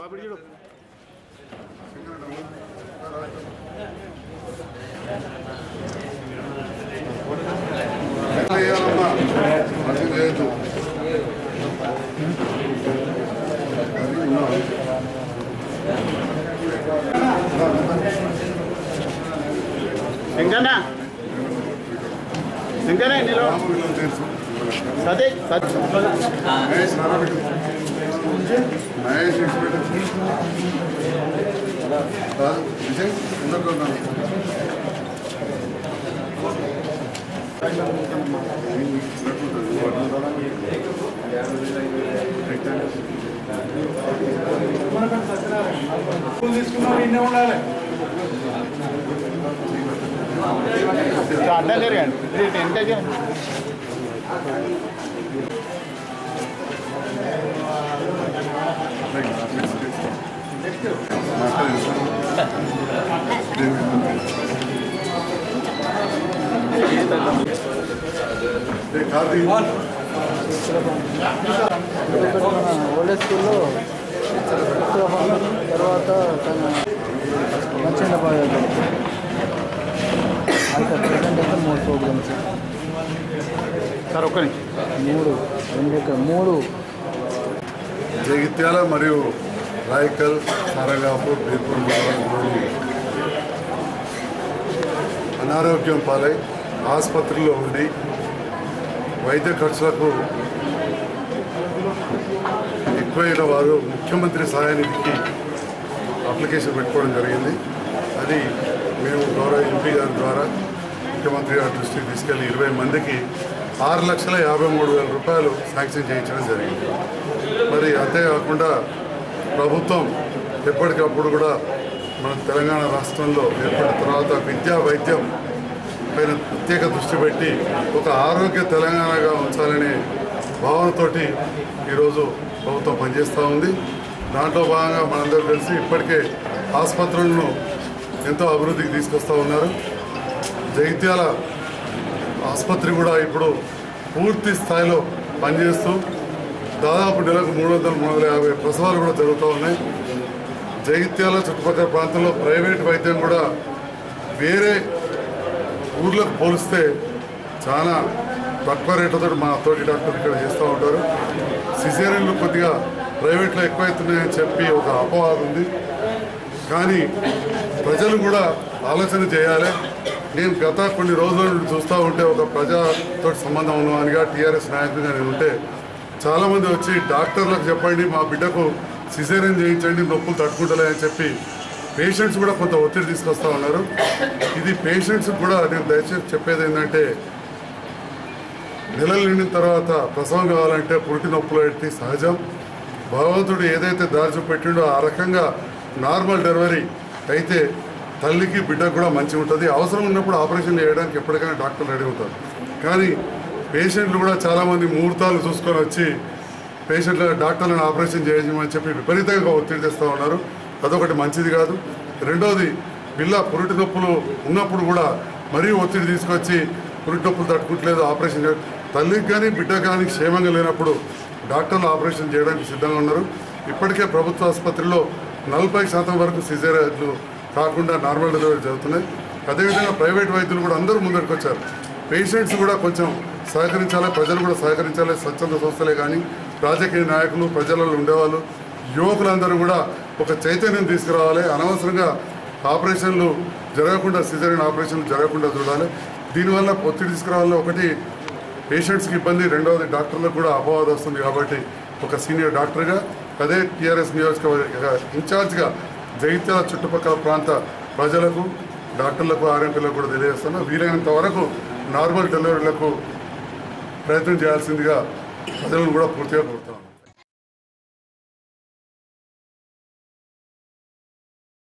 Old స్కూల్లో తర్వాత తన నచ్చిన ప్రజెంట్ అయితే 3 ప్రోగ్రామ్స్ సార్. ఒక్క మూడు జగిత్యాల మరియు రాయకల్, సారంగాపూర్, బీర్పూర్ మండలంలోని అనారోగ్యం పాలై ఆసుపత్రిలో ఉండి వైద్య ఖర్చులకు ఎక్కువైన వారు ముఖ్యమంత్రి సహాయ నిధికి అప్లికేషన్ పెట్టుకోవడం జరిగింది. అది మేము గౌరవ ఎంపీ గారి ద్వారా ముఖ్యమంత్రి గారి దృష్టికి తీసుకెళ్లి 20 మందికి 6,53,000 రూపాయలు శాంక్షన్ చేయించడం జరిగింది. మరి అంతేకాకుండా ప్రభుత్వం ఎప్పటికప్పుడు కూడా మన తెలంగాణ రాష్ట్రంలో ఏర్పడిన తర్వాత విద్యా వైద్యం పైన ప్రత్యేక దృష్టి పెట్టి ఒక ఆరోగ్య తెలంగాణగా ఉంచాలనే భావనతోటి ఈరోజు ప్రభుత్వం పనిచేస్తూ ఉంది. దాంట్లో భాగంగా మనందరూ కలిసి ఇప్పటికే ఆసుపత్రులను ఎంతో అభివృద్ధికి తీసుకొస్తూ ఉన్నారు. జగిత్యాల ఆసుపత్రి కూడా ఇప్పుడు పూర్తి స్థాయిలో పనిచేస్తూ దాదాపు నెలకు 300-350 ప్రసవాలు కూడా జరుగుతూ ఉన్నాయి. జగిత్యాల చుట్టుపక్కల ప్రాంతంలో ప్రైవేట్ వైద్యం కూడా వేరే ఊర్లకు పోలిస్తే చాలా తక్కువ రేట్లతో మా తోటి డాక్టర్ ఇక్కడ చేస్తూ ఉంటారు. సిజేరియన్లు కొద్దిగా ప్రైవేట్లో ఎక్కువైతున్నాయని చెప్పి ఒక అపవాదం ఉంది. కానీ ప్రజలు కూడా ఆలోచన చేయాలి. నేను గత కొన్ని రోజుల నుండి చూస్తూ ఉంటే ఒక ప్రజాతో సంబంధం ఉన్నవానిగా టీఆర్ఎస్ నాయకుడిగా నేను ఉంటే చాలామంది వచ్చి డాక్టర్లకు చెప్పండి మా బిడ్డకు సిజేరియన్ చేయించండి నొప్పులు తట్టుకుంటలే అని చెప్పి పేషెంట్స్ కూడా కొంత ఒత్తిడి తీసుకొస్తూ ఉన్నారు. ఇది పేషెంట్స్ కూడా నేను దయచేసి చెప్పేది ఏంటంటే నెలలు నిండిన తర్వాత ప్రసవం కావాలంటే పురిటి నొప్పులు పెట్టి సహజం. భగవంతుడు ఏదైతే దారి చూపెట్టిండో ఆ రకంగా నార్మల్ డెలివరీ అయితే తల్లికి బిడ్డకు కూడా మంచిగా ఉంటుంది. అవసరం ఉన్నప్పుడు ఆపరేషన్ చేయడానికి ఎప్పటికైనా డాక్టర్లు రెడీ ఉంటారు. కానీ పేషెంట్లు కూడా చాలామంది ముహూర్తాలు చూసుకొని వచ్చి పేషెంట్ల డాక్టర్లను ఆపరేషన్ చేయమని చెప్పి విపరీతంగా ఒత్తిడి తెస్తూ ఉన్నారు. అదొకటి మంచిది కాదు. రెండోది పురిటి నొప్పులు ఉన్నప్పుడు కూడా మరీ ఒత్తిడి తీసుకొచ్చి పురిటి నొప్పులు తట్టుకుంటలేదు ఆపరేషన్ తల్లికి కానీ బిడ్డకు కానీ క్షేమంగా లేనప్పుడు డాక్టర్లు ఆపరేషన్ చేయడానికి సిద్ధంగా ఉన్నారు. ఇప్పటికే ప్రభుత్వ ఆసుపత్రిలో 40% వరకు సిజేరియన్లు కాకుండా నార్మల్ డెలివరీ జరుగుతున్నాయి. అదేవిధంగా ప్రైవేట్ వైద్యులు కూడా అందరూ ముందరికి వచ్చారు. పేషెంట్స్ కూడా కొంచెం సహకరించాలి, ప్రజలు కూడా సహకరించాలి. స్వచ్ఛంద సంస్థలే కానీ రాజకీయ నాయకులు, ప్రజలలో ఉండేవాళ్ళు, యువకులందరూ కూడా ఒక చైతన్యం తీసుకురావాలి. అనవసరంగా ఆపరేషన్లు జరగకుండా సిజేరియన్ ఆపరేషన్లు జరగకుండా చూడాలి. దీనివల్ల ఒత్తిడి తీసుకురావాలి. ఒకటి పేషెంట్స్కి ఇబ్బంది, రెండవది డాక్టర్లకు కూడా అపవాదం వస్తుంది. కాబట్టి ఒక సీనియర్ డాక్టర్గా అదే టీఆర్ఎస్ నియోజకవర్గ ఇన్ఛార్జ్గా జగిత్యాల చుట్టుపక్కల ప్రాంత ప్రజలకు, డాక్టర్లకు, ఆర్ఎంపీలకు కూడా తెలియజేస్తున్నా వీలైనంత వరకు నార్మల్ డెలివరీలకు ప్రయత్నం చేయాల్సిందిగా ప్రజలను కూడా పూర్తిగా